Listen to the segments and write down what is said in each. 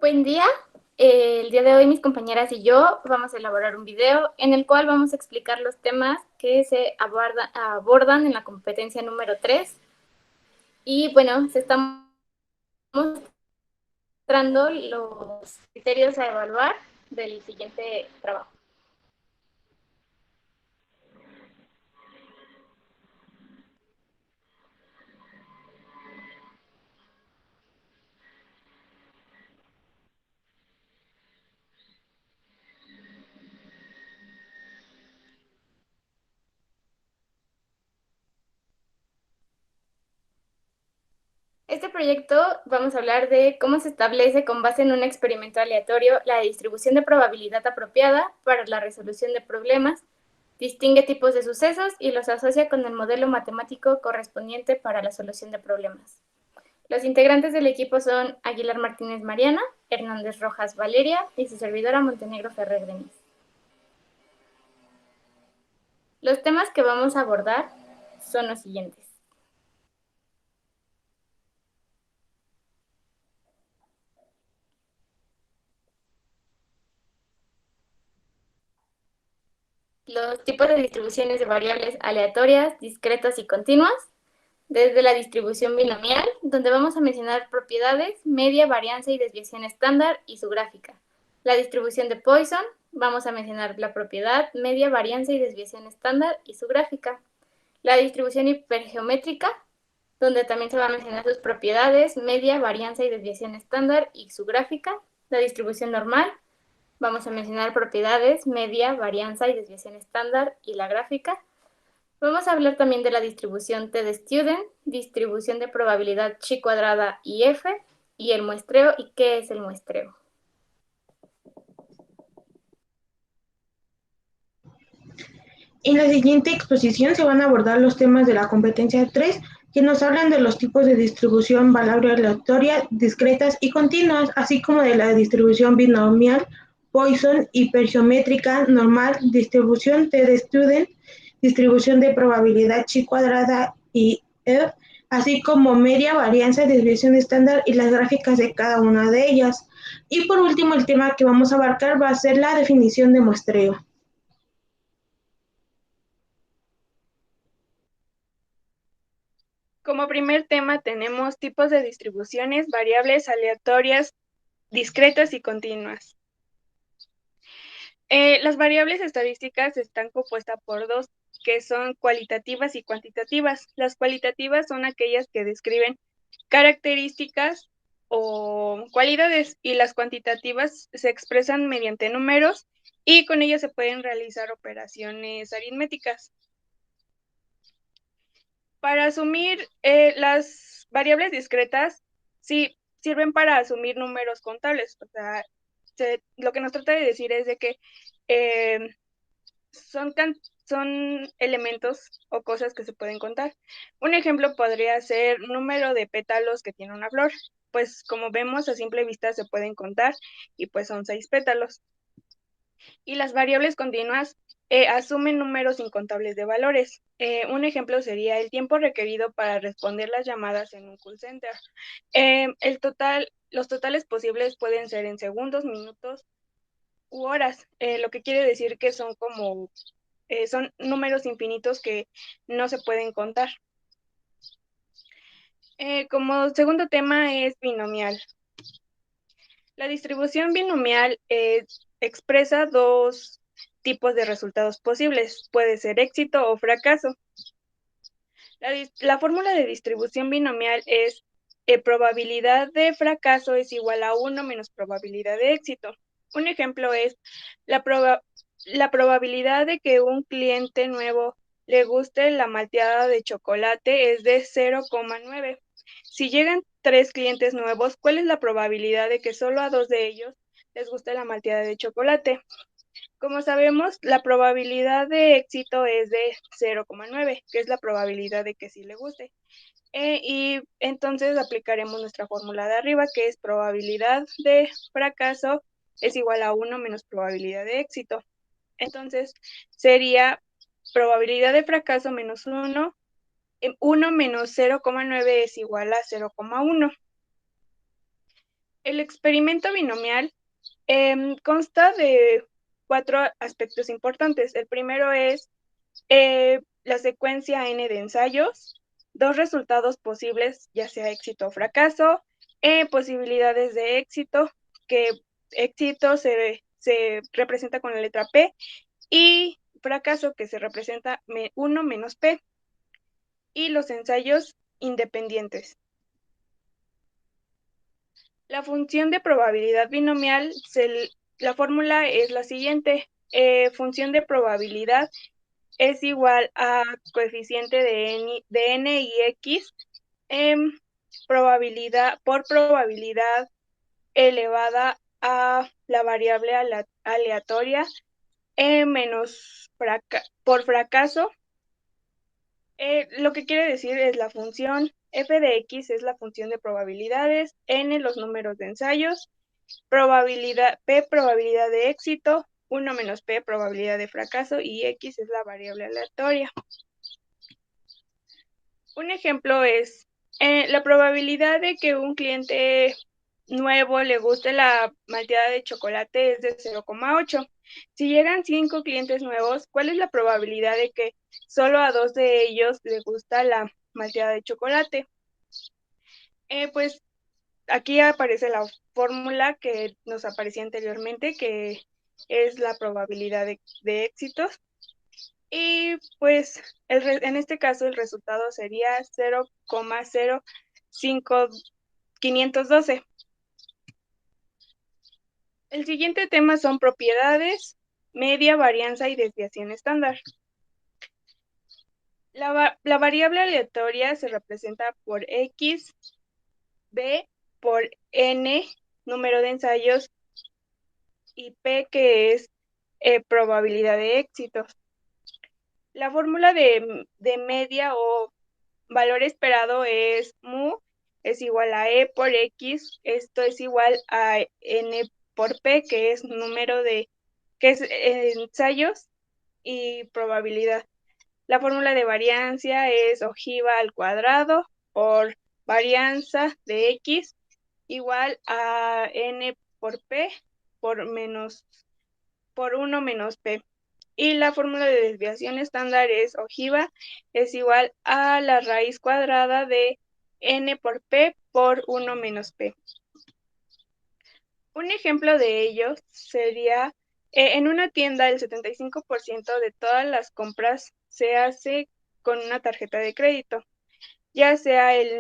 Buen día. El día de hoy mis compañeras y yo vamos a elaborar un video en el cual vamos a explicar los temas que se abordan en la competencia número 3. Y bueno, se están mostrando los criterios a evaluar del siguiente trabajo. Este proyecto vamos a hablar de cómo se establece con base en un experimento aleatorio la distribución de probabilidad apropiada para la resolución de problemas, distingue tipos de sucesos y los asocia con el modelo matemático correspondiente para la solución de problemas. Los integrantes del equipo son Aguilar Martínez Mariana, Hernández Rojas Valeria y su servidora Montenegro Ferrer Denis. Los temas que vamos a abordar son los siguientes. Los tipos de distribuciones de variables aleatorias, discretas y continuas, desde la distribución binomial, donde vamos a mencionar propiedades, media, varianza y desviación estándar y su gráfica. La distribución de Poisson, vamos a mencionar la propiedad, media, varianza y desviación estándar y su gráfica. La distribución hipergeométrica, donde también se va a mencionar sus propiedades, media, varianza y desviación estándar y su gráfica. La distribución normal, vamos a mencionar propiedades, media, varianza y desviación estándar y la gráfica. Vamos a hablar también de la distribución T de Student, distribución de probabilidad chi cuadrada y F, y el muestreo y qué es el muestreo. En la siguiente exposición se van a abordar los temas de la competencia 3, que nos hablan de los tipos de distribución variable aleatoria, discretas y continuas, así como de la distribución binomial, Poisson, hipergeométrica, normal, distribución T de Student, distribución de probabilidad chi cuadrada y F, así como media, varianza, desviación estándar y las gráficas de cada una de ellas. Y por último, el tema que vamos a abarcar va a ser la definición de muestreo. Como primer tema tenemos tipos de distribuciones, variables aleatorias, discretas y continuas. Las variables estadísticas están compuestas por dos, que son cualitativas y cuantitativas. Las cualitativas son aquellas que describen características o cualidades, y las cuantitativas se expresan mediante números y con ellas se pueden realizar operaciones aritméticas. Para asumir las variables discretas, sí sirven para asumir números contables. O sea, lo que nos trata de decir es de que eh, son, son elementos o cosas que se pueden contar. Un ejemplo podría ser número de pétalos que tiene una flor. Pues como vemos, a simple vista se pueden contar y pues son 6 pétalos. Y las variables continuas asumen números incontables de valores. Un ejemplo sería el tiempo requerido para responder las llamadas en un call center. Los totales posibles pueden ser en segundos, minutos u horas, lo que quiere decir que son números infinitos que no se pueden contar. Como segundo tema es binomial. La distribución binomial expresa dos tipos de resultados posibles. Puede ser éxito o fracaso. La fórmula de distribución binomial es probabilidad de fracaso es igual a 1 menos probabilidad de éxito. Un ejemplo es la probabilidad de que un cliente nuevo le guste la malteada de chocolate es de 0,9. Si llegan 3 clientes nuevos, ¿cuál es la probabilidad de que solo a 2 de ellos les guste la malteada de chocolate? Como sabemos, la probabilidad de éxito es de 0,9, que es la probabilidad de que sí le guste. Y entonces aplicaremos nuestra fórmula de arriba, que es probabilidad de fracaso es igual a 1 menos probabilidad de éxito. Entonces sería probabilidad de fracaso menos 1, 1 menos 0,9 es igual a 0,1. El experimento binomial consta de 4 aspectos importantes. El primero es la secuencia n de ensayos, 2 resultados posibles, ya sea éxito o fracaso, posibilidades de éxito, que éxito se representa con la letra P, y fracaso, que se representa 1 menos P, y los ensayos independientes. La función de probabilidad binomial, la fórmula es la siguiente. Función de probabilidad es igual a coeficiente de n y x, por probabilidad elevada a la variable aleatoria, menos por fracaso. Lo que quiere decir es la función f de x es la función de probabilidades, n los números de ensayos, p probabilidad de éxito, 1 menos p probabilidad de fracaso, y x es la variable aleatoria. Un ejemplo es la probabilidad de que un cliente nuevo le guste la malteada de chocolate es de 0,8. Si llegan 5 clientes nuevos, ¿cuál es la probabilidad de que solo a 2 de ellos les gusta la malteada de chocolate? Pues aquí aparece la fórmula que nos aparecía anteriormente, que es la probabilidad de éxitos. Y pues en este caso el resultado sería 0,05512. El siguiente tema son propiedades, media, varianza y desviación estándar. La variable aleatoria se representa por X, B por N, número de ensayos, y P, que es probabilidad de éxitos. La fórmula de media o valor esperado es mu es igual a E por X, esto es igual a N por P, que es ensayos y probabilidad. La fórmula de varianza es ojiva al cuadrado por varianza de X igual a N por P por 1 menos P. Y la fórmula de desviación estándar es ojiva es igual a la raíz cuadrada de n por p por 1 menos p. Un ejemplo de ello sería, en una tienda el 75% de todas las compras se hace con una tarjeta de crédito, ya sea X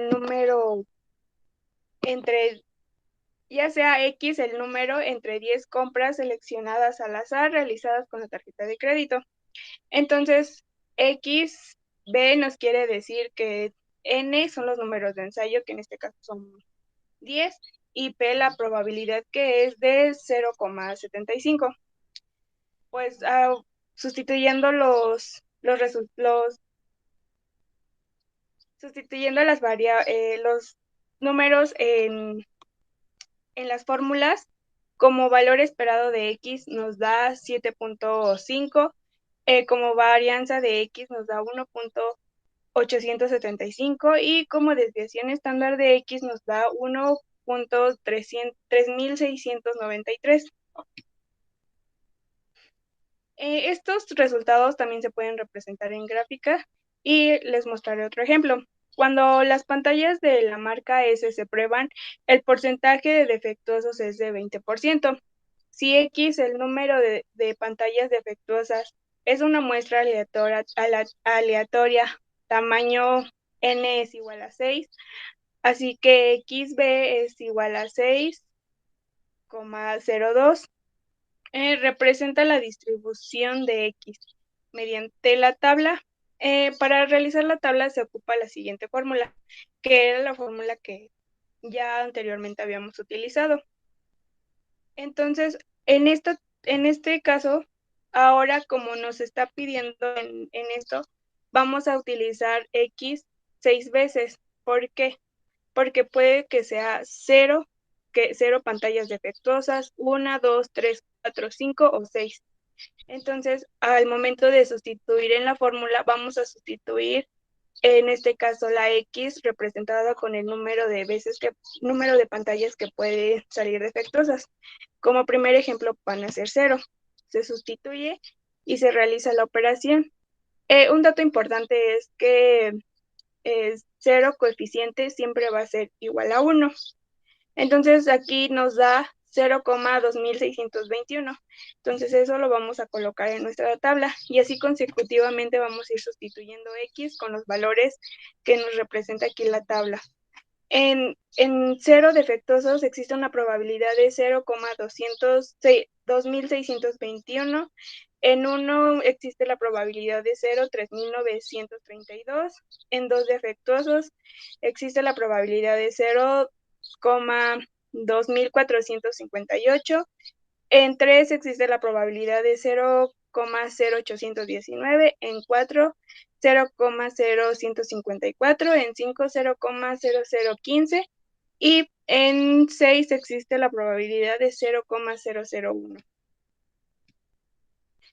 el número entre 10 compras seleccionadas al azar realizadas con la tarjeta de crédito. Entonces, B nos quiere decir que N son los números de ensayo, que en este caso son 10, y P la probabilidad, que es de 0,75. Pues sustituyendo sustituyendo los números en las fórmulas, como valor esperado de X nos da 7.5, como varianza de X nos da 1.875 y como desviación estándar de X nos da 1.3693. Estos resultados también se pueden representar en gráfica y les mostraré otro ejemplo. Cuando las pantallas de la marca S se prueban, el porcentaje de defectuosos es de 20%. Si X, el número de pantallas defectuosas, es una muestra aleatoria, tamaño n es igual a 6, así que XB es igual a 6,02. Representa la distribución de X mediante la tabla. Para realizar la tabla se ocupa la siguiente fórmula, que era la fórmula que ya anteriormente habíamos utilizado. Entonces, en este caso, ahora como nos está pidiendo en esto, vamos a utilizar X 6 veces. ¿Por qué? Porque puede que sea 0 pantallas defectuosas, 1, 2, 3, 4, 5 o 6. Entonces, al momento de sustituir en la fórmula, vamos a sustituir en este caso la X representada con el número de pantallas que pueden salir defectuosas. Como primer ejemplo van a ser 0. Se sustituye y se realiza la operación. Un dato importante es que 0 coeficiente siempre va a ser igual a 1. Entonces aquí nos da 0,2621. Entonces eso lo vamos a colocar en nuestra tabla y así consecutivamente vamos a ir sustituyendo X con los valores que nos representa aquí la tabla. En 0 defectuosos existe una probabilidad de 0,2621. En 1 existe la probabilidad de 0,3932. En 2 defectuosos existe la probabilidad de 0,2458. En 3 existe la probabilidad de 0,0819. En 4, 0,0154. En 5, 0,0015. Y en 6 existe la probabilidad de 0,001.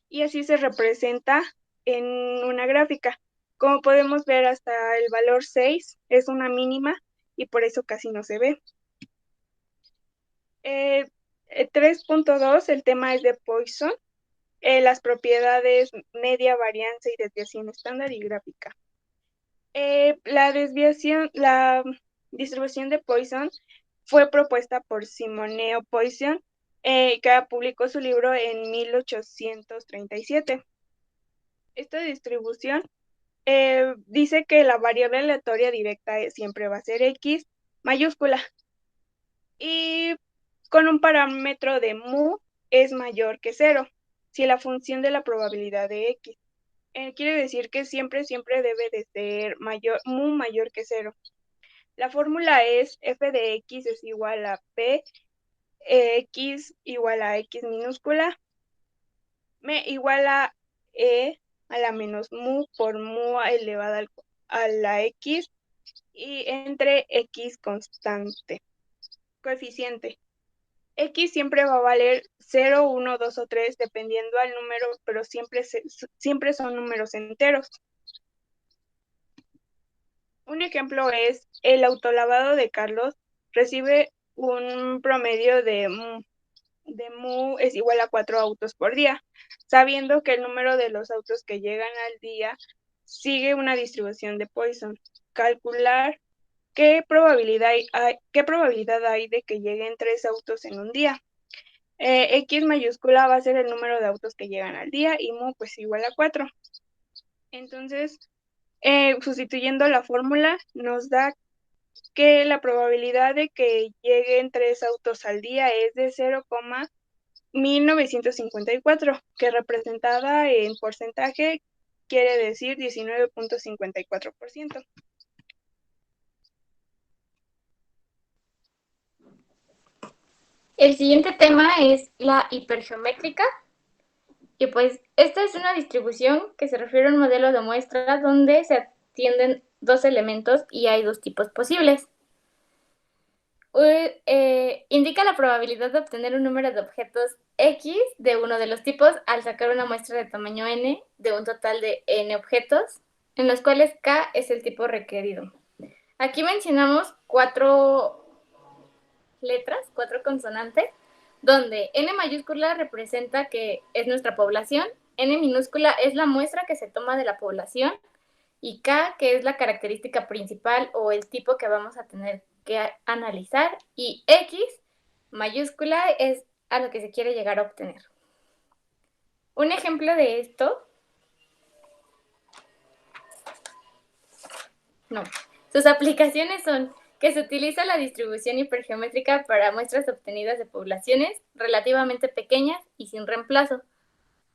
Y así se representa en una gráfica. Como podemos ver, hasta el valor 6 es una mínima y por eso casi no se ve. 3.2, el tema es de Poisson, las propiedades media, varianza y desviación estándar y gráfica. La distribución de Poisson fue propuesta por Simoneo Poisson, que publicó su libro en 1837. Esta distribución dice que la variable aleatoria directa siempre va a ser X mayúscula y con un parámetro de mu es mayor que 0, si la función de la probabilidad de X. Quiere decir que siempre debe de ser mu mayor que 0. La fórmula es f de x es igual a p, x igual a x minúscula, me igual a e a la menos mu por mu elevada a la x y entre x constante, coeficiente. X siempre va a valer 0, 1, 2 o 3 dependiendo al número, pero siempre son números enteros. Un ejemplo es el autolavado de Carlos recibe un promedio de mu es igual a 4 autos por día, sabiendo que el número de los autos que llegan al día sigue una distribución de Poisson. Calcular qué probabilidad hay de que lleguen 3 autos en un día. X mayúscula va a ser el número de autos que llegan al día y mu pues igual a 4. Entonces, sustituyendo la fórmula, nos da que la probabilidad de que lleguen 3 autos al día es de 0,1954, que representada en porcentaje quiere decir 19.54%. El siguiente tema es la hipergeométrica. Y pues esta es una distribución que se refiere a un modelo de muestra donde se atienden dos elementos y hay dos tipos posibles. Indica la probabilidad de obtener un número de objetos X de uno de los tipos al sacar una muestra de tamaño n de un total de n objetos, en los cuales K es el tipo requerido. Aquí mencionamos 4 letras, 4 consonantes, donde n mayúscula representa que es nuestra población, n minúscula es la muestra que se toma de la población y K, que es la característica principal o el tipo que vamos a tener que analizar, y X mayúscula es a lo que se quiere llegar a obtener. Un ejemplo de esto, sus aplicaciones son que se utiliza la distribución hipergeométrica para muestras obtenidas de poblaciones relativamente pequeñas y sin reemplazo.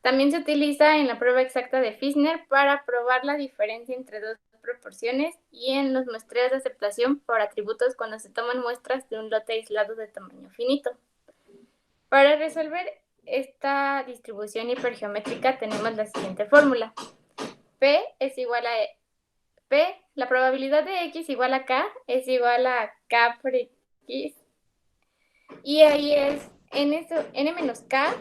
También se utiliza en la prueba exacta de Fishner para probar la diferencia entre dos proporciones y en los muestreos de aceptación por atributos cuando se toman muestras de un lote aislado de tamaño finito. Para resolver esta distribución hipergeométrica tenemos la siguiente fórmula. P es igual a P, la probabilidad de X igual a K es igual a K por X. Y ahí es n menos K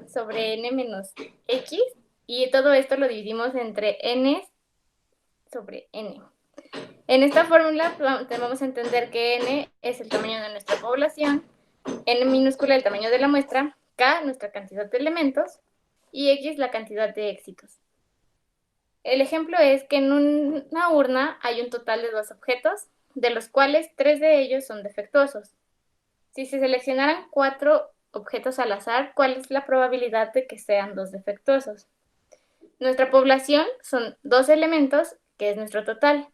sobre n menos X. Y todo esto lo dividimos entre n sobre n. En esta fórmula vamos a entender que n es el tamaño de nuestra población, n minúscula el tamaño de la muestra, k nuestra cantidad de elementos y x la cantidad de éxitos. El ejemplo es que en una urna hay un total de 2 objetos, de los cuales 3 de ellos son defectuosos. Si se seleccionaran 4 objetos al azar, ¿cuál es la probabilidad de que sean 2 defectuosos? Nuestra población son 2 elementos, que es nuestro total,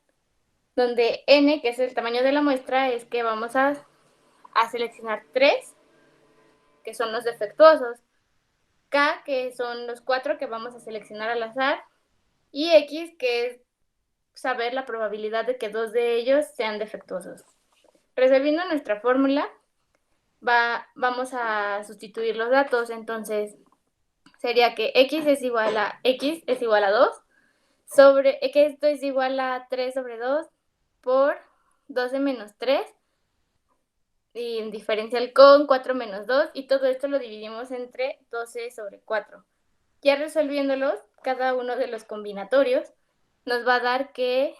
donde n, que es el tamaño de la muestra, es que vamos a seleccionar 3, que son los defectuosos, k, que son los 4 que vamos a seleccionar al azar, y x, que es saber la probabilidad de que 2 de ellos sean defectuosos. Resolviendo nuestra fórmula, vamos a sustituir los datos, entonces sería que x es igual a 2, sobre que esto es igual a 3 sobre 2 por 12 menos 3, y en diferencial con 4 menos 2, y todo esto lo dividimos entre 12 sobre 4. Ya resolviéndolos, cada uno de los combinatorios nos va a dar que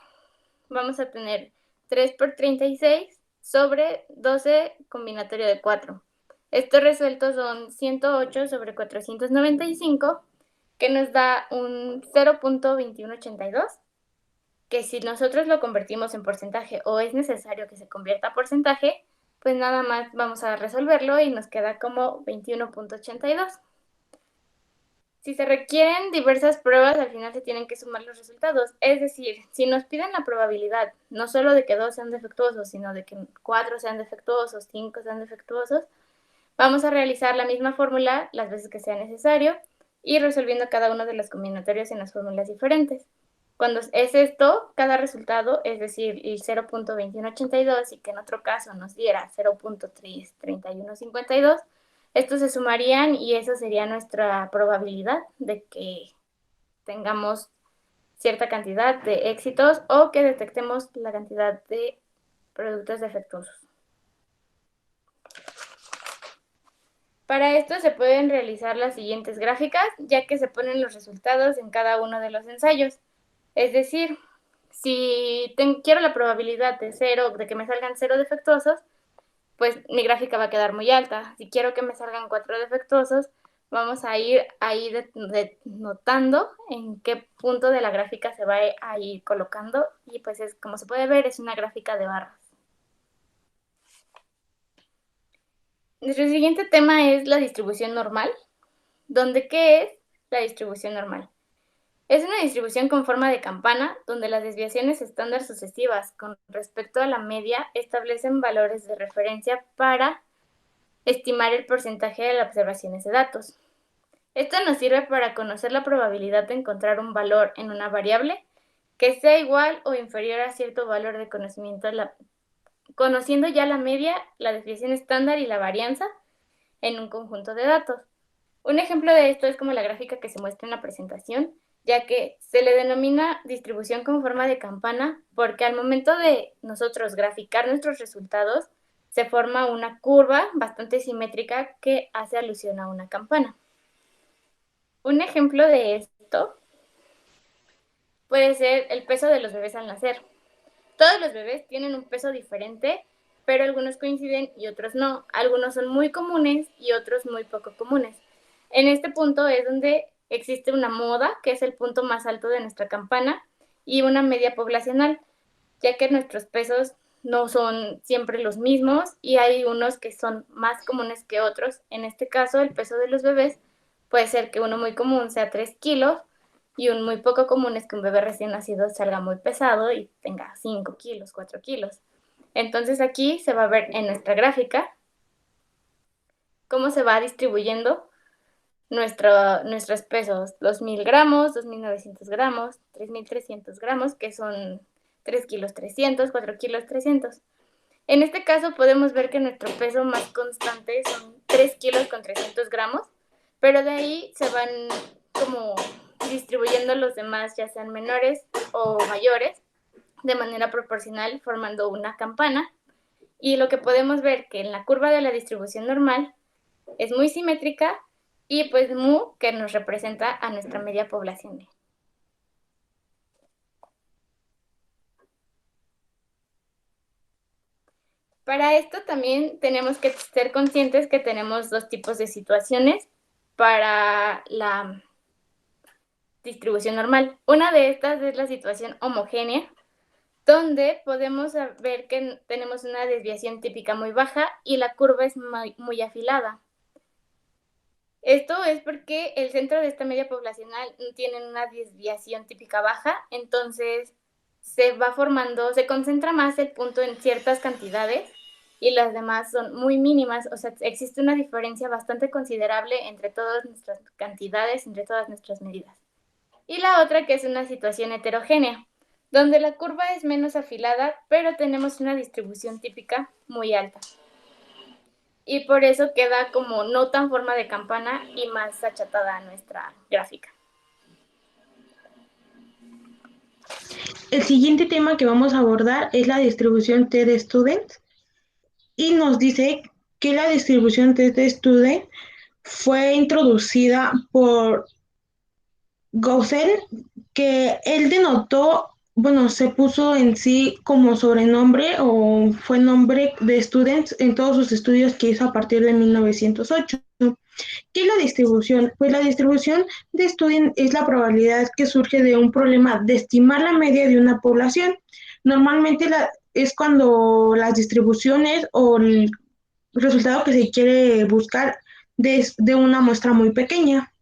vamos a tener 3 por 36 sobre 12 combinatorio de 4. Estos resueltos son 108 sobre 495, que nos da un 0.2182, que si nosotros lo convertimos en porcentaje o es necesario que se convierta a porcentaje, pues nada más vamos a resolverlo y nos queda como 21.82. Si se requieren diversas pruebas, al final se tienen que sumar los resultados. Es decir, si nos piden la probabilidad, no solo de que 2 sean defectuosos, sino de que 4 sean defectuosos, 5 sean defectuosos, vamos a realizar la misma fórmula las veces que sea necesario y resolviendo cada uno de los combinatorios en las fórmulas diferentes. Cuando es esto, cada resultado, es decir, el 0.2182 y que en otro caso nos diera 0.3152, estos se sumarían y eso sería nuestra probabilidad de que tengamos cierta cantidad de éxitos o que detectemos la cantidad de productos defectuosos. Para esto se pueden realizar las siguientes gráficas, ya que se ponen los resultados en cada uno de los ensayos. Es decir, si quiero la probabilidad de que me salgan 0 defectuosos, pues mi gráfica va a quedar muy alta. Si quiero que me salgan 4 defectuosos, vamos a ir ahí notando en qué punto de la gráfica se va a ir colocando y pues como se puede ver es una gráfica de barras. Nuestro siguiente tema es la distribución normal, donde ¿qué es la distribución normal? Es una distribución con forma de campana, donde las desviaciones estándar sucesivas con respecto a la media establecen valores de referencia para estimar el porcentaje de las observaciones de datos. Esto nos sirve para conocer la probabilidad de encontrar un valor en una variable que sea igual o inferior a cierto valor de conocimiento, conociendo ya la media, la desviación estándar y la varianza en un conjunto de datos. Un ejemplo de esto es como la gráfica que se muestra en la presentación, ya que se le denomina distribución con forma de campana porque al momento de nosotros graficar nuestros resultados, se forma una curva bastante simétrica que hace alusión a una campana. Un ejemplo de esto puede ser el peso de los bebés al nacer. Todos los bebés tienen un peso diferente, pero algunos coinciden y otros no. Algunos son muy comunes y otros muy poco comunes. En este punto es donde existe una moda, que es el punto más alto de nuestra campana, y una media poblacional, ya que nuestros pesos no son siempre los mismos y hay unos que son más comunes que otros. En este caso, el peso de los bebés puede ser que uno muy común sea 3 kilos y un muy poco común es que un bebé recién nacido salga muy pesado y tenga 5 kilos, 4 kilos. Entonces aquí se va a ver en nuestra gráfica cómo se va distribuyendo nuestros pesos, 2.000 gramos, 2.900 gramos, 3.300 gramos, que son 3 kilos 300, 4 kilos 300. En este caso podemos ver que nuestro peso más constante son 3 kilos con 300 gramos, pero de ahí se van como distribuyendo los demás, ya sean menores o mayores, de manera proporcional, formando una campana. Y lo que podemos ver que en la curva de la distribución normal es muy simétrica y pues mu, que nos representa a nuestra media población. Para esto también tenemos que ser conscientes que tenemos dos tipos de situaciones para la distribución normal. Una de estas es la situación homogénea, donde podemos ver que tenemos una desviación típica muy baja y la curva es muy afilada. Esto es porque el centro de esta media poblacional tiene una desviación típica baja, entonces se va formando, se concentra más el punto en ciertas cantidades y las demás son muy mínimas, o sea, existe una diferencia bastante considerable entre todas nuestras cantidades, entre todas nuestras medidas. Y la otra que es una situación heterogénea, donde la curva es menos afilada, pero tenemos una distribución típica muy alta. Y por eso queda como no tan forma de campana y más achatada nuestra gráfica. El siguiente tema que vamos a abordar es la distribución T de Students y nos dice que la distribución T de Student fue introducida por Gaussen, que él denotó, bueno, se puso en sí como sobrenombre o fue nombre de Students en todos sus estudios que hizo a partir de 1908. ¿Qué es la distribución? Pues la distribución de Student es la probabilidad que surge de un problema de estimar la media de una población. Normalmente es cuando las distribuciones o el resultado que se quiere buscar de una muestra muy pequeña.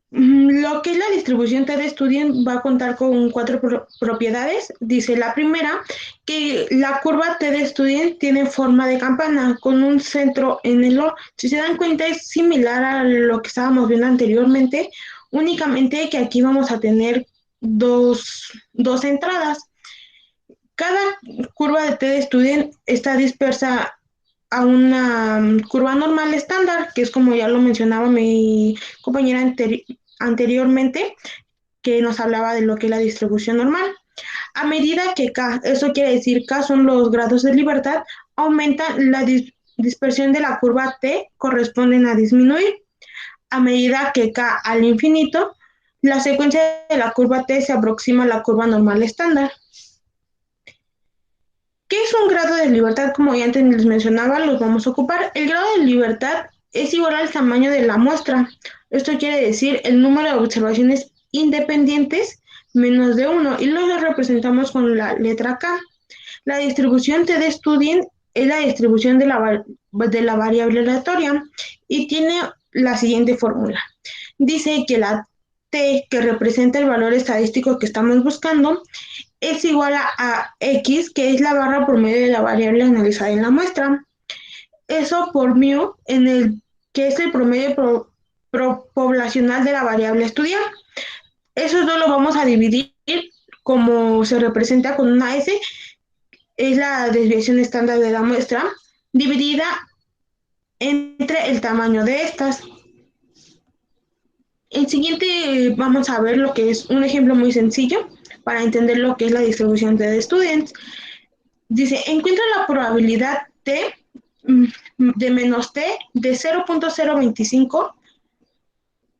Lo que es la distribución T-de-Student va a contar con cuatro propiedades. Dice la primera, que la curva T-de-Student tiene forma de campana con un centro en el O. Si se dan cuenta, es similar a lo que estábamos viendo anteriormente, únicamente que aquí vamos a tener dos entradas. Cada curva de T-de-Student está dispersa a una curva normal estándar, que es como ya lo mencionaba mi compañera anteriormente, que nos hablaba de lo que es la distribución normal. A medida que K, eso quiere decir K son los grados de libertad, aumenta la dispersión de la curva T, corresponden a disminuir. A medida que K al infinito, la secuencia de la curva T se aproxima a la curva normal estándar. ¿Qué es un grado de libertad? Como ya antes les mencionaba, los vamos a ocupar. El grado de libertad es igual al tamaño de la muestra. Esto quiere decir el número de observaciones independientes menos de 1 y lo representamos con la letra K. La distribución T de Student es la distribución de la variable aleatoria y tiene la siguiente fórmula. Dice que la T, que representa el valor estadístico que estamos buscando, es igual a X, que es la barra por medio de la variable analizada en la muestra. Eso por mu, que es el promedio poblacional de la variable a estudiar. Esos dos lo vamos a dividir como se representa con una S, es la desviación estándar de la muestra, dividida entre el tamaño de estas. El siguiente vamos a ver lo que es un ejemplo muy sencillo para entender lo que es la distribución de students. Dice, encuentra la probabilidad T de menos T de 0.025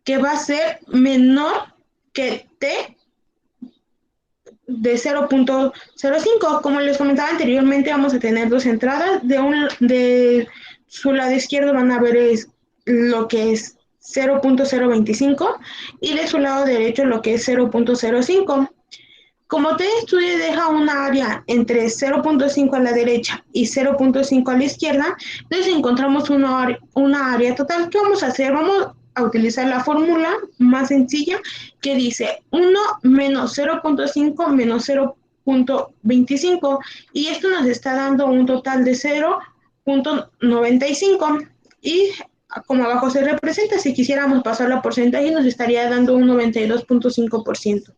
que va a ser menor que T de 0.05. Como les comentaba anteriormente, vamos a tener dos entradas. De su lado izquierdo van a ver lo que es 0.025 y de su lado derecho lo que es 0.05. Como TestStudio deja una área entre 0.5 a la derecha y 0.5 a la izquierda, entonces encontramos una área total. ¿Qué vamos a hacer? Vamos a utilizar la fórmula más sencilla que dice 1 menos 0.5 menos 0.25 y esto nos está dando un total de 0.95 y como abajo se representa, si quisiéramos pasarlo a porcentaje nos estaría dando un 92.5%.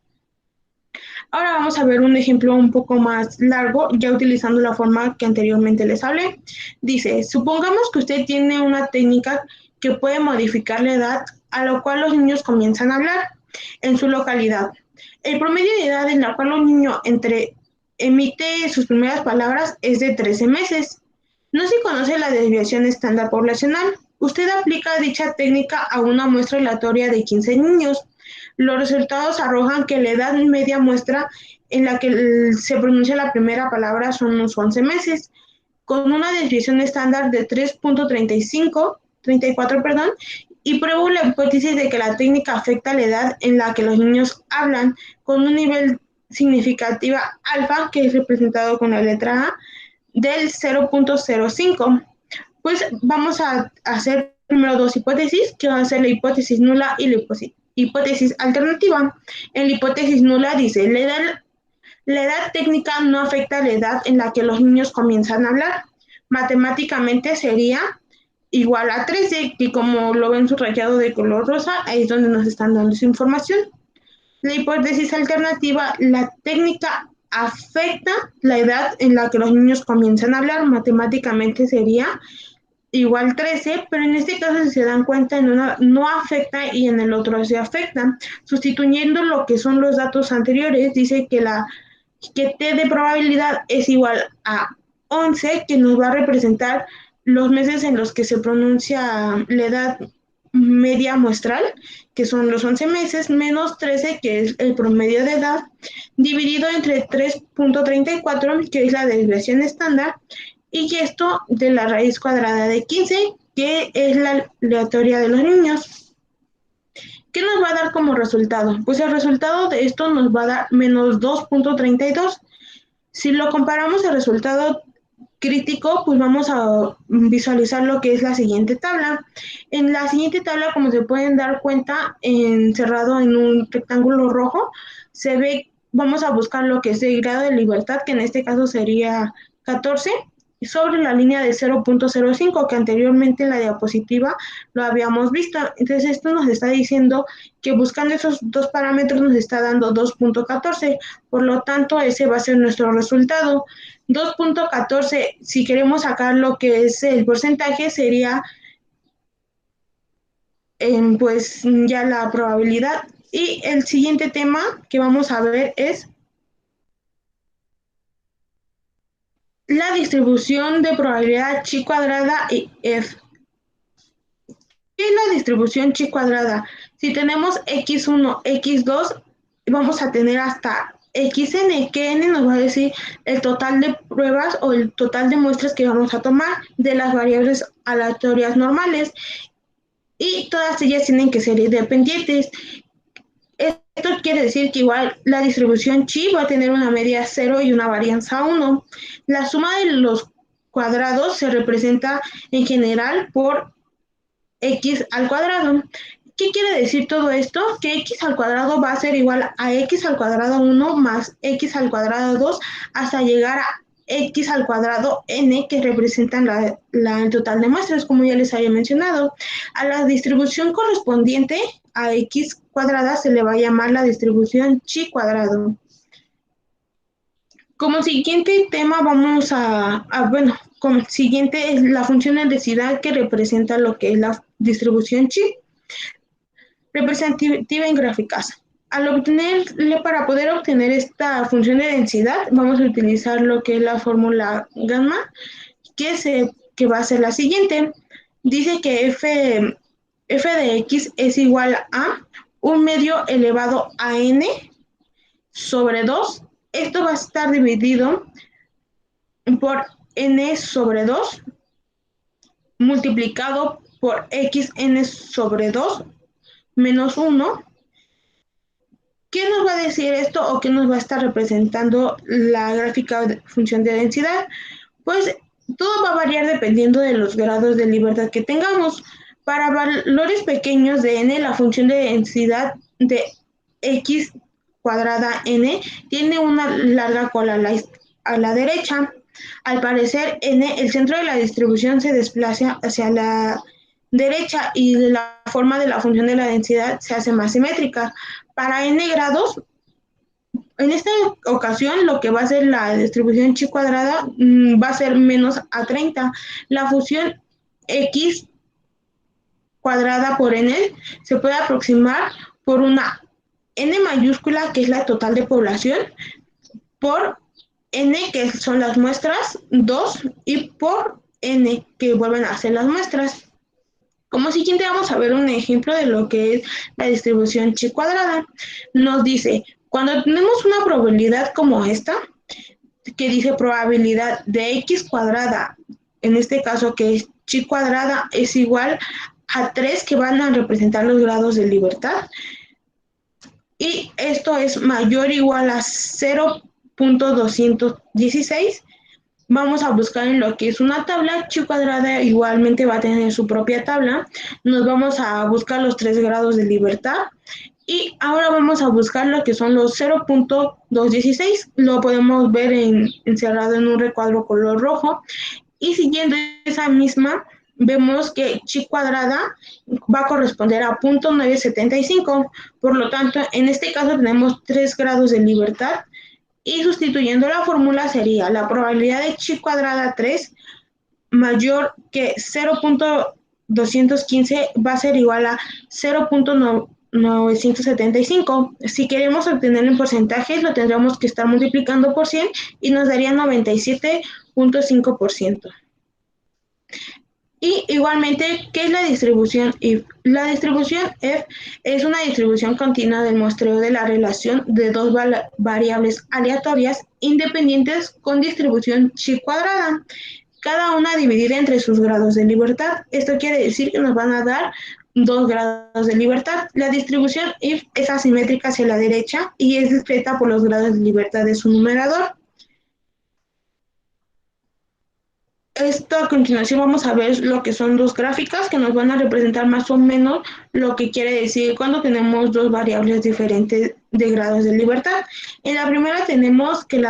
Ahora vamos a ver un ejemplo un poco más largo, ya utilizando la forma que anteriormente les hablé. Dice, supongamos que usted tiene una técnica que puede modificar la edad a la cual los niños comienzan a hablar en su localidad. El promedio de edad en la cual un niño emite sus primeras palabras es de 13 meses. No se conoce la desviación estándar poblacional. Usted aplica dicha técnica a una muestra aleatoria de 15 niños. Los resultados arrojan que la edad media muestra en la que se pronuncia la primera palabra son los 11 meses, con una desviación estándar de 3.34, perdón, y pruebo la hipótesis de que la técnica afecta la edad en la que los niños hablan, con un nivel significativa alfa, que es representado con la letra A, del 0.05. Pues vamos a hacer primero dos hipótesis, que va a ser la hipótesis nula y la hipótesis alternativa. En la hipótesis nula dice, la edad técnica no afecta la edad en la que los niños comienzan a hablar. Matemáticamente sería igual a 13, que como lo ven subrayado de color rosa, ahí es donde nos están dando esa información. La hipótesis alternativa, la técnica afecta la edad en la que los niños comienzan a hablar. Matemáticamente sería igual 13, pero en este caso, si se dan cuenta, en una no afecta y en el otro se afecta. Sustituyendo lo que son los datos anteriores, dice que T de probabilidad es igual a 11, que nos va a representar los meses en los que se pronuncia la edad media muestral, que son los 11 meses, menos 13, que es el promedio de edad, dividido entre 3.34, que es la desviación estándar, y esto de la raíz cuadrada de 15, que es la aleatoria de los niños. ¿Qué nos va a dar como resultado? Pues el resultado de esto nos va a dar menos 2.32. Si lo comparamos al resultado crítico, pues vamos a visualizar lo que es la siguiente tabla. En la siguiente tabla, como se pueden dar cuenta, encerrado en un rectángulo rojo, se ve, vamos a buscar lo que es el grado de libertad, que en este caso sería 14, sobre la línea de 0.05, que anteriormente en la diapositiva lo habíamos visto. Entonces esto nos está diciendo que buscando esos dos parámetros nos está dando 2.14, por lo tanto ese va a ser nuestro resultado. 2.14, si queremos sacar lo que es el porcentaje, sería pues ya la probabilidad. Y el siguiente tema que vamos a ver es la distribución de probabilidad chi cuadrada y f. ¿Qué es la distribución chi cuadrada? Si tenemos x1, x2, vamos a tener hasta xn, que n nos va a decir el total de pruebas o el total de muestras que vamos a tomar de las variables aleatorias normales, y todas ellas tienen que ser independientes. Esto quiere decir que igual la distribución chi va a tener una media 0 y una varianza 1. La suma de los cuadrados se representa en general por x al cuadrado. ¿Qué quiere decir todo esto? Que x al cuadrado va a ser igual a x al cuadrado 1 más x al cuadrado 2 hasta llegar a x al cuadrado n, que representan el total de muestras, como ya les había mencionado. A la distribución correspondiente a x cuadrada se le va a llamar la distribución chi cuadrado. Como siguiente tema vamos bueno, como siguiente es la función de densidad, que representa lo que es la distribución chi, representativa en gráficas. Para poder obtener esta función de densidad, vamos a utilizar lo que es la fórmula gamma, que va a ser la siguiente. Dice que f de x es igual a 1 medio elevado a n sobre 2. Esto va a estar dividido por n sobre 2 multiplicado por xn sobre 2 menos 1. ¿Qué nos va a decir esto o qué nos va a estar representando la gráfica de función de densidad? Pues todo va a variar dependiendo de los grados de libertad que tengamos. Para valores pequeños de n, la función de densidad de x cuadrada n tiene una larga cola a la derecha. Al parecer, n, el centro de la distribución se desplaza hacia la derecha y la forma de la función de la densidad se hace más simétrica. Para n grados, en esta ocasión lo que va a ser la distribución chi cuadrada va a ser menos a 30. La función x cuadrada por n se puede aproximar por una n mayúscula, que es la total de población, por n, que son las muestras, 2, y por n, que vuelven a ser las muestras. Como siguiente vamos a ver un ejemplo de lo que es la distribución chi cuadrada. Nos dice, Cuando tenemos una probabilidad como esta, que dice probabilidad de x cuadrada, en este caso que es chi cuadrada, es igual a 3 que van a representar los grados de libertad, y esto es mayor o igual a 0.216, vamos a buscar en lo que es una tabla. Chi cuadrada igualmente va a tener su propia tabla. Nos vamos a buscar los 3 grados de libertad. Y ahora vamos a buscar lo que son los 0.216. Lo podemos ver encerrado en un recuadro color rojo. Y siguiendo esa misma, vemos que chi cuadrada va a corresponder a 0.975. Por lo tanto, en este caso tenemos 3 grados de libertad. Y sustituyendo la fórmula sería la probabilidad de chi cuadrada 3 mayor que 0.215 va a ser igual a 0.975. Si queremos obtener en porcentajes, lo tendremos que estar multiplicando por 100 y nos daría 97.5%. Y igualmente, ¿qué es la distribución if? La distribución if es una distribución continua del muestreo de la relación de dos variables aleatorias independientes con distribución chi cuadrada, cada una dividida entre sus grados de libertad. Esto quiere decir que nos van a dar 2 grados de libertad. La distribución if es asimétrica hacia la derecha y es discreta por los grados de libertad de su numerador. Esto a continuación vamos a ver lo que son dos gráficas que nos van a representar más o menos lo que quiere decir cuando tenemos dos variables diferentes de grados de libertad. En la primera tenemos que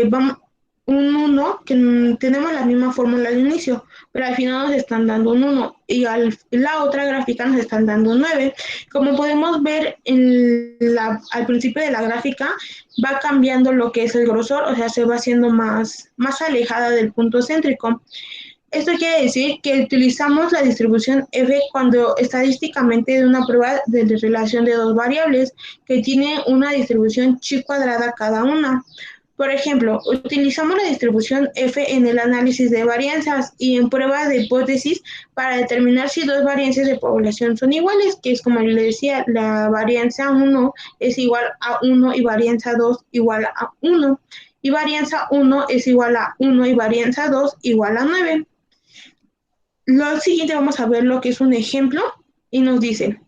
vamos un 1, que tenemos la misma fórmula al inicio, pero al final nos están dando un 1 y la otra gráfica nos están dando un 9. Como podemos ver al principio de la gráfica, va cambiando lo que es el grosor, o sea, se va haciendo más alejada del punto céntrico. Esto quiere decir que utilizamos la distribución F cuando estadísticamente de una prueba de relación de dos variables que tiene una distribución chi cuadrada cada una. Por ejemplo, utilizamos la distribución F en el análisis de varianzas y en pruebas de hipótesis para determinar si dos varianzas de población son iguales, que es como le decía, la varianza 1 es igual a 1 y varianza 2 igual a 1, y varianza 1 es igual a 1 y varianza 2 igual a 9. Lo siguiente vamos a ver lo que es un ejemplo y nos dice: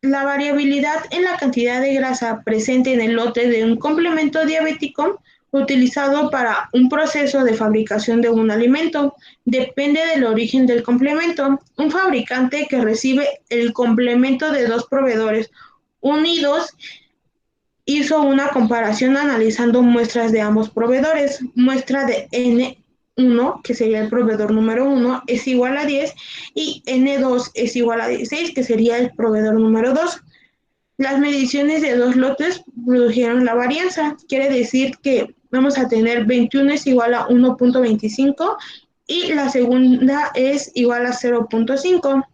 la variabilidad en la cantidad de grasa presente en el lote de un complemento diabético utilizado para un proceso de fabricación de un alimento depende del origen del complemento. Un fabricante que recibe el complemento de dos proveedores unidos hizo una comparación analizando muestras de ambos proveedores. Muestra de N1, que sería el proveedor número 1, es igual a 10 y N2 es igual a 16, que sería el proveedor número 2. Las mediciones de dos lotes produjeron la varianza. Quiere decir que vamos a tener 21 es igual a 1.25 y la segunda es igual a 0.5.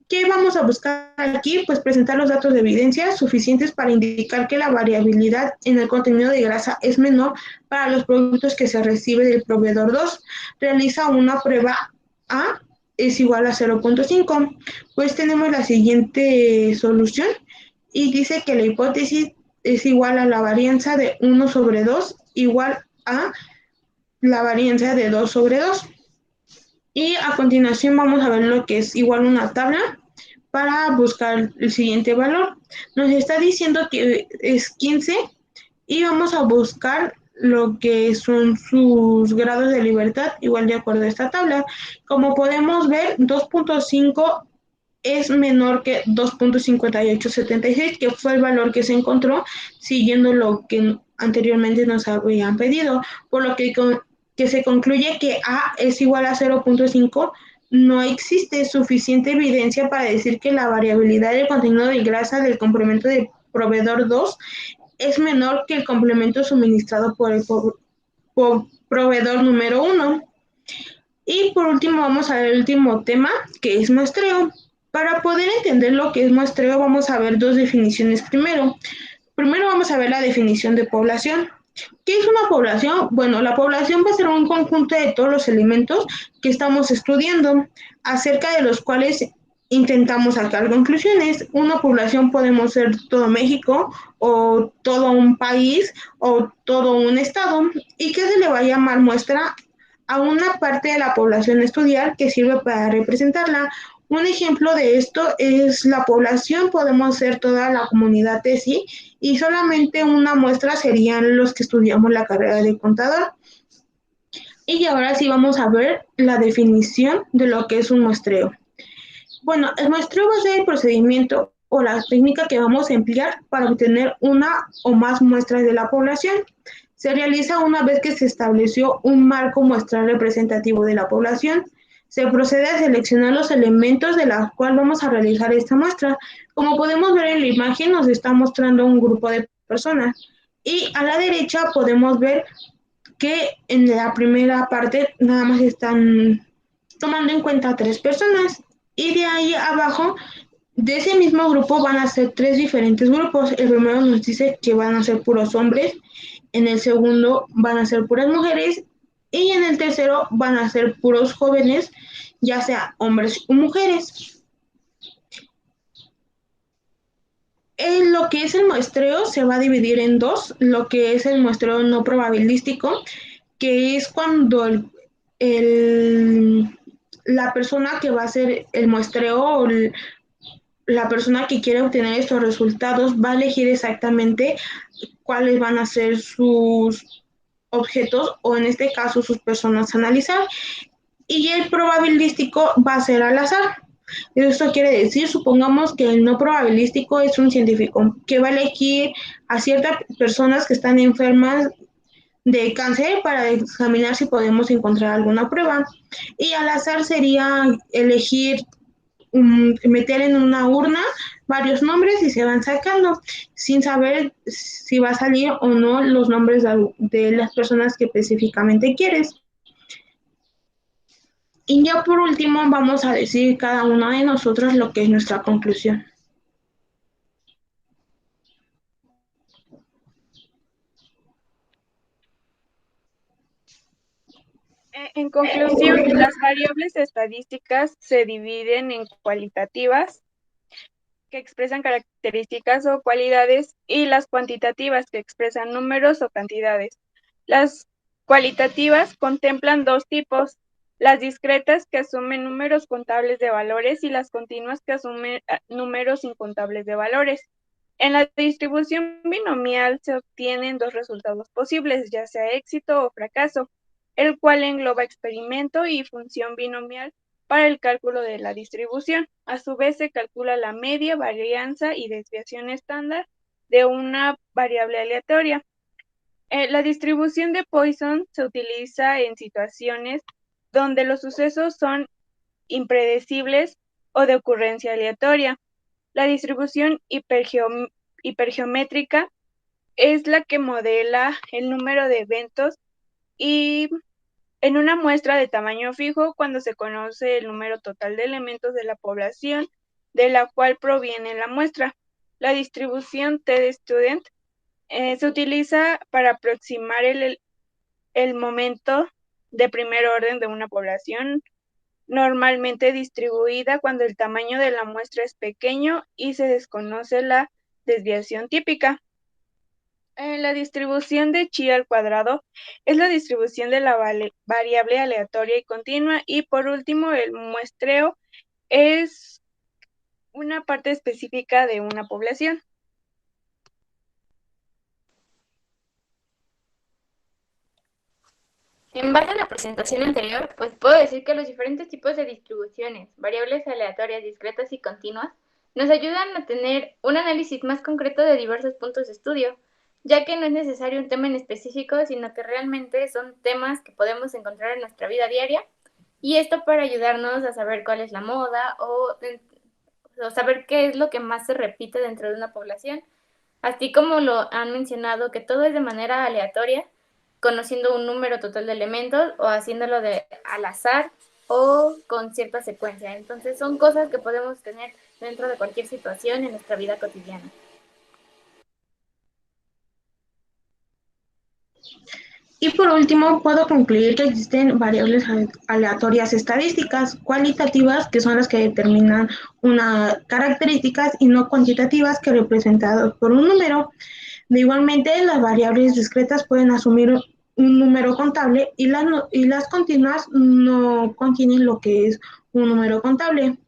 ¿Qué vamos a buscar aquí? Pues presentar los datos de evidencia suficientes para indicar que la variabilidad en el contenido de grasa es menor para los productos que se recibe del proveedor 2. Realiza una prueba A es igual a 0.5. Pues tenemos la siguiente solución y dice que la hipótesis es igual a la varianza de 1 sobre 2 igual a la varianza de 2 sobre 2. Y a continuación vamos a ver lo que es igual una tabla para buscar el siguiente valor. Nos está diciendo que es 15 y vamos a buscar lo que son sus grados de libertad, igual de acuerdo a esta tabla. Como podemos ver, 2.5 es menor que 2.5876, que fue el valor que se encontró siguiendo lo que anteriormente nos habían pedido, por lo que se concluye que A es igual a 0.5. No existe suficiente evidencia para decir que la variabilidad del contenido de grasa del complemento de proveedor 2 es menor que el complemento suministrado por el proveedor número 1. Y por último vamos a ver el último tema, que es muestreo. Para poder entender lo que es muestreo vamos a ver dos definiciones primero. Primero vamos a ver la definición de población. ¿Qué es una población? Bueno, la población va a ser un conjunto de todos los elementos que estamos estudiando, acerca de los cuales intentamos sacar conclusiones. Una población podemos ser todo México o todo un país o todo un estado. ¿Y qué se le va a llamar muestra? A una parte de la población estudiar que sirve para representarla. Un ejemplo de esto es la población, podemos ser toda la comunidad TESI y solamente una muestra serían los que estudiamos la carrera de contador. Y ahora sí vamos a ver la definición de lo que es un muestreo. Bueno, el muestreo va a ser el procedimiento o la técnica que vamos a emplear para obtener una o más muestras de la población. Se realiza una vez que se estableció un marco muestral representativo de la población. Se procede a seleccionar los elementos de los cuales vamos a realizar esta muestra. Como podemos ver en la imagen, nos está mostrando un grupo de personas. Y a la derecha podemos ver que en la primera parte nada más están tomando en cuenta 3 personas y de ahí abajo de ese mismo grupo van a ser 3 diferentes grupos. El primero nos dice que van a ser puros hombres, en el segundo van a ser puras mujeres y en el tercero van a ser puros jóvenes, ya sea hombres o mujeres. Lo que es el muestreo se va a dividir en dos, lo que es el muestreo no probabilístico, que es cuando el, la persona que va a hacer el muestreo o la persona que quiere obtener estos resultados va a elegir exactamente cuáles van a ser sus objetos o en este caso sus personas a analizar y el probabilístico va a ser al azar. Esto quiere decir, supongamos que el no probabilístico es un científico que va a elegir a ciertas personas que están enfermas de cáncer para examinar si podemos encontrar alguna prueba. Y al azar sería elegir, meter en una urna varios nombres y se van sacando sin saber si va a salir o no los nombres de las personas que específicamente quieres. Y ya por último vamos a decir cada una de nosotros lo que es nuestra conclusión. En conclusión, las variables estadísticas se dividen en cualitativas, que expresan características o cualidades, y las cuantitativas, que expresan números o cantidades. Las cualitativas contemplan dos tipos: las discretas, que asumen números contables de valores, y las continuas, que asumen números incontables de valores. En la distribución binomial se obtienen dos resultados posibles, ya sea éxito o fracaso, el cual engloba experimento y función binomial para el cálculo de la distribución. A su vez, se calcula la media, varianza y desviación estándar de una variable aleatoria. La distribución de Poisson se utiliza en situaciones donde los sucesos son impredecibles o de ocurrencia aleatoria. La distribución hipergeométrica es la que modela el número de eventos y en una muestra de tamaño fijo cuando se conoce el número total de elementos de la población de la cual proviene la muestra. La distribución t-student se utiliza para aproximar el momento de primer orden de una población normalmente distribuida cuando el tamaño de la muestra es pequeño y se desconoce la desviación típica. La distribución de chi al cuadrado es la distribución de la variable aleatoria y continua. Y por último, el muestreo es una parte específica de una población. En base a la presentación anterior, pues puedo decir que los diferentes tipos de distribuciones, variables aleatorias, discretas y continuas, nos ayudan a tener un análisis más concreto de diversos puntos de estudio, ya que no es necesario un tema en específico, sino que realmente son temas que podemos encontrar en nuestra vida diaria, y esto para ayudarnos a saber cuál es la moda o saber qué es lo que más se repite dentro de una población, así como lo han mencionado que todo es de manera aleatoria, conociendo un número total de elementos o haciéndolo al azar o con cierta secuencia. Entonces son cosas que podemos tener dentro de cualquier situación en nuestra vida cotidiana. Y por último, puedo concluir que existen variables aleatorias estadísticas cualitativas, que son las que determinan unas características, y no cuantitativas, que representadas por un número. De igualmente, las variables discretas pueden asumir un número contable y las continuas no contienen lo que es un número contable.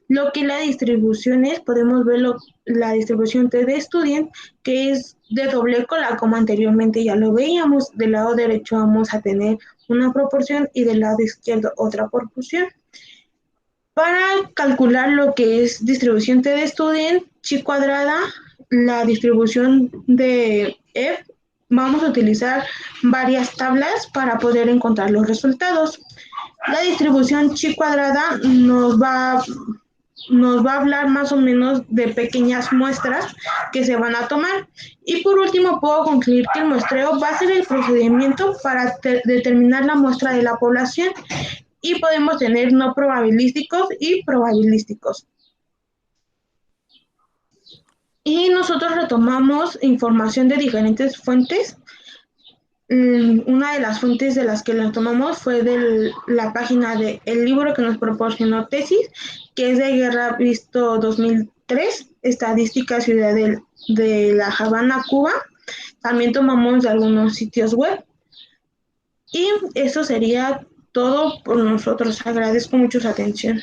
Lo que la distribución es, podemos ver la distribución T de student, que es de doble cola, como anteriormente ya lo veíamos. Del lado derecho vamos a tener una proporción y del lado izquierdo otra proporción. Para calcular lo que es distribución T de student, chi cuadrada, la distribución de F, vamos a utilizar varias tablas para poder encontrar los resultados. La distribución chi cuadrada nos va a hablar más o menos de pequeñas muestras que se van a tomar. Y por último, puedo concluir que el muestreo va a ser el procedimiento para determinar la muestra de la población, y podemos tener no probabilísticos y probabilísticos. Y nosotros retomamos información de diferentes fuentes. Una de las fuentes de las que las tomamos fue de la página del libro que nos proporcionó Tesis, que es de Guerra Visto 2003, Estadística Ciudad de La Habana, Cuba. También tomamos de algunos sitios web. Y eso sería todo por nosotros. Agradezco mucho su atención.